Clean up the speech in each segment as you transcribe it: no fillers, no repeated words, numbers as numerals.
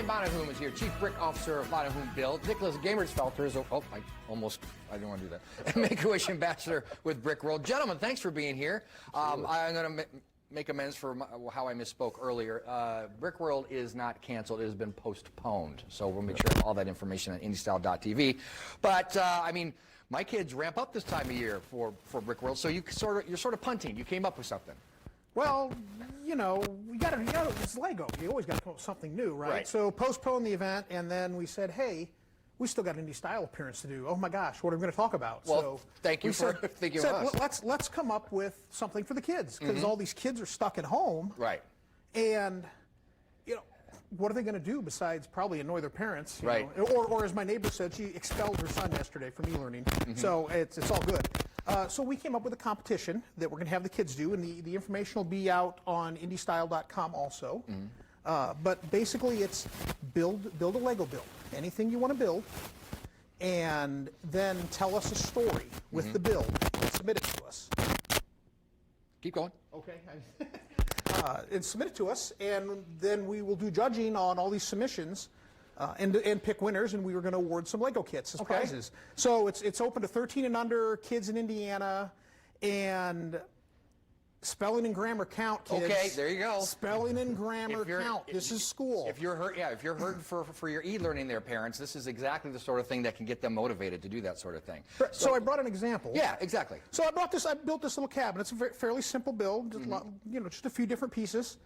Brian Bonahum is here, Chief Brick Officer of Bonahum Build. Nicholas Gamersfelter is, I didn't want to do that. Make-A-Wish Ambassador with Brick World. Gentlemen, thanks for being here. I'm going to make amends for how I misspoke earlier. Brick World is not canceled. It has been postponed. So we'll make sure all that information on IndyStyle.tv. But, I mean, my kids ramp up this time of year for Brick World. So you're sort of punting. You came up with something. Well, you know, it's Lego. You always got to come up with something new, right? So postpone the event, and then we said, hey, we still got an Indy Style appearance to do. Oh my gosh, what are we going to talk about? Well, so thank you for thinking of us. Let's come up with something for the kids, because all these kids are stuck at home. Right. And, you know, what are they going to do besides probably annoy their parents? You right. know? Or as my neighbor said, she expelled her son yesterday from e-learning. So it's all good. So we came up with a competition that we're going to have the kids do, and the information will be out on IndyStyle.com also. But basically, it's build a Lego build, anything you want to build, and then tell us a story with the build and submit it to us. Keep going. Okay. And submit it to us, and then we will do judging on all these submissions. And pick winners, and we were going to award some Lego kits as prizes. So it's open to 13 and under kids in Indiana, and spelling and grammar count, kids. Okay, there you go. Spelling and grammar count. This is school. If you're hurting for your e-learning, there, parents, this is exactly the sort of thing that can get them motivated to do that sort of thing. So I brought an example. Yeah, exactly. So I built this little cabinet. It's a fairly simple build. Just a few different pieces.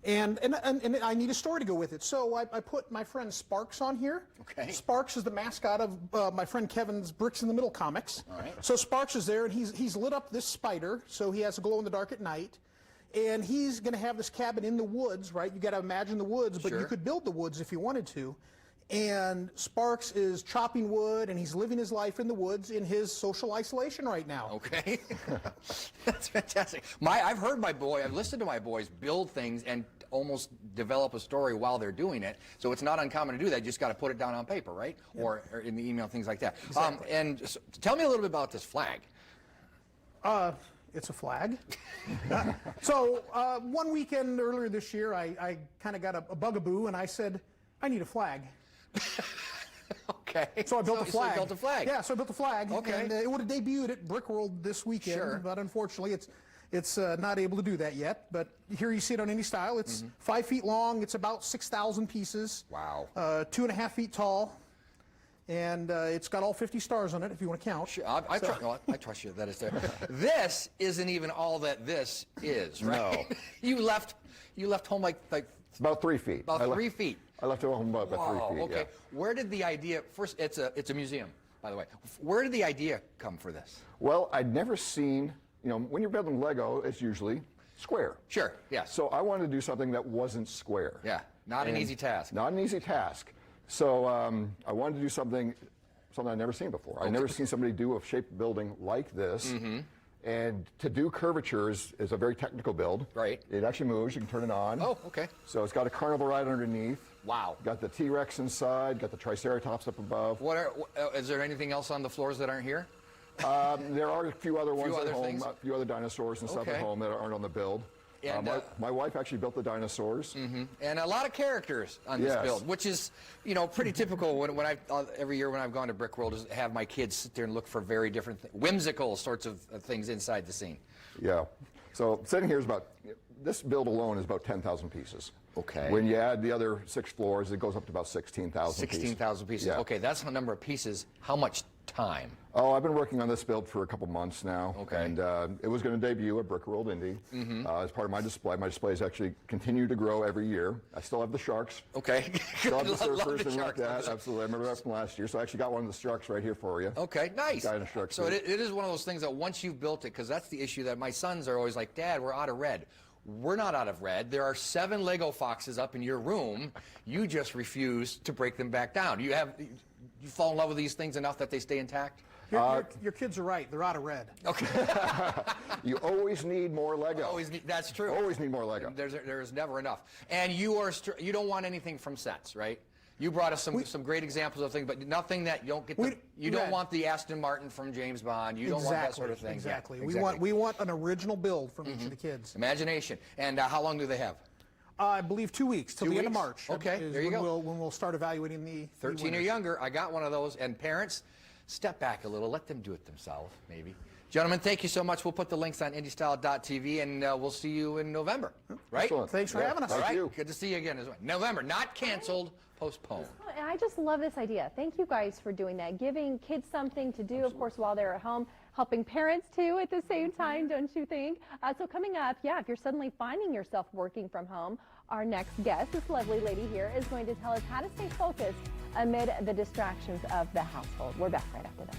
And I need a story to go with it. So I put my friend Sparks on here. Okay. Sparks is the mascot of my friend Kevin's Bricks in the Middle comics. All right. So Sparks is there, and he's lit up this spider, so he has a glow in the dark at night. And he's going to have this cabin in the woods, right? You got to imagine the woods, but you could build the woods if you wanted to. And Sparks is chopping wood, and he's living his life in the woods in his social isolation right now. Okay. That's fantastic. I've listened to my boys build things and almost develop a story while they're doing it. So it's not uncommon to do that. You just got to put it down on paper, right? Yeah. Or in the email, things like that. Exactly. And so, tell me a little bit about this flag. It's a flag. So one weekend earlier this year, I kind of got a bugaboo, and I said, I need a flag. Okay. So I built a flag. So you built a flag. Yeah, so I built a flag. Okay. And it would have debuted at Brick World this weekend, but unfortunately it's not able to do that yet. But here you see it on IndyStyle. It's 5 feet long. It's about 6,000 pieces. Wow. 2.5 feet tall. And it's got all 50 stars on it, if you want to count. Sure, I trust you that it's there. This isn't even all that this is, right? No. You left home like it's about 3 feet. About 3 feet. I left it home about 3 feet. Okay. Yeah. Where did the idea first? It's a museum, by the way. Where did the idea come for this? Well, I'd never seen. You know, when you're building Lego, it's usually square. Sure. Yeah. So I wanted to do something that wasn't square. Yeah. Not an easy task. Not an easy task. So I wanted to do something I'd never seen before. I'd never seen somebody do a shaped building like this. And to do curvatures is a very technical build. Right. It actually moves. You can turn it on. Oh, okay. So it's got a carnival ride underneath. Wow. Got the T-Rex inside. Got the Triceratops up above. Is there anything else on the floors that aren't here? There are a few other ones at home. Things? A few other dinosaurs and stuff at home that aren't on the build. And, my wife actually built the dinosaurs. And a lot of characters on this build, which is, pretty typical. Every year when I've gone to Brick World, is have my kids sit there and look for very different, whimsical sorts of things inside the scene. Yeah. So sitting here is this build alone is about 10,000 pieces. Okay. When you add the other 6 floors, it goes up to about 16,000 pieces. 16,000 pieces. Yeah. Okay, that's the number of pieces. How much time? Oh, I've been working on this build for a couple months now. Okay. And it was going to debut at Brick World Indy as part of my display. My displays actually continue to grow every year. I still have the sharks. Okay. Still have the surfers love the and sharks. like that. Absolutely. I remember that from last year. So I actually got one of the sharks right here for you. Okay, nice. So it is one of those things that once you've built it, because that's the issue that my sons are always like, Dad, we're out of red. We're not out of red. There are 7 Lego foxes up in your room. You just refuse to break them back down. You fall in love with these things enough that they stay intact? Your kids are right. They're out of red. Okay. You always need more Lego. That's true. Always need more Lego. There's never enough. And you don't want anything from sets, right? You brought us some great examples of things, but nothing that you don't get. You don't want the Aston Martin from James Bond. You don't want that sort of thing. Exactly. Yeah, We want an original build from each of the kids. Imagination. And how long do they have? I believe 2 weeks till 2 the end of weeks? March. Okay, is there you when go. when we'll start evaluating the 13 or winners. younger. I got one of those. And parents, step back a little. Let them do it themselves, maybe. Gentlemen, thank you so much. We'll put the links on IndyStyle.tv, and we'll see you in November. Right? Excellent. Thanks for Yeah, having us. All thank right. you. Good to see you again. November, not canceled, postponed. And I just love this idea. Thank you guys for doing that, giving kids something to do, of course, while they're at home, helping parents too at the same time, don't you think? So coming up, yeah, if you're suddenly finding yourself working from home, our next guest, this lovely lady here, is going to tell us how to stay focused amid the distractions of the household. We're back right after that.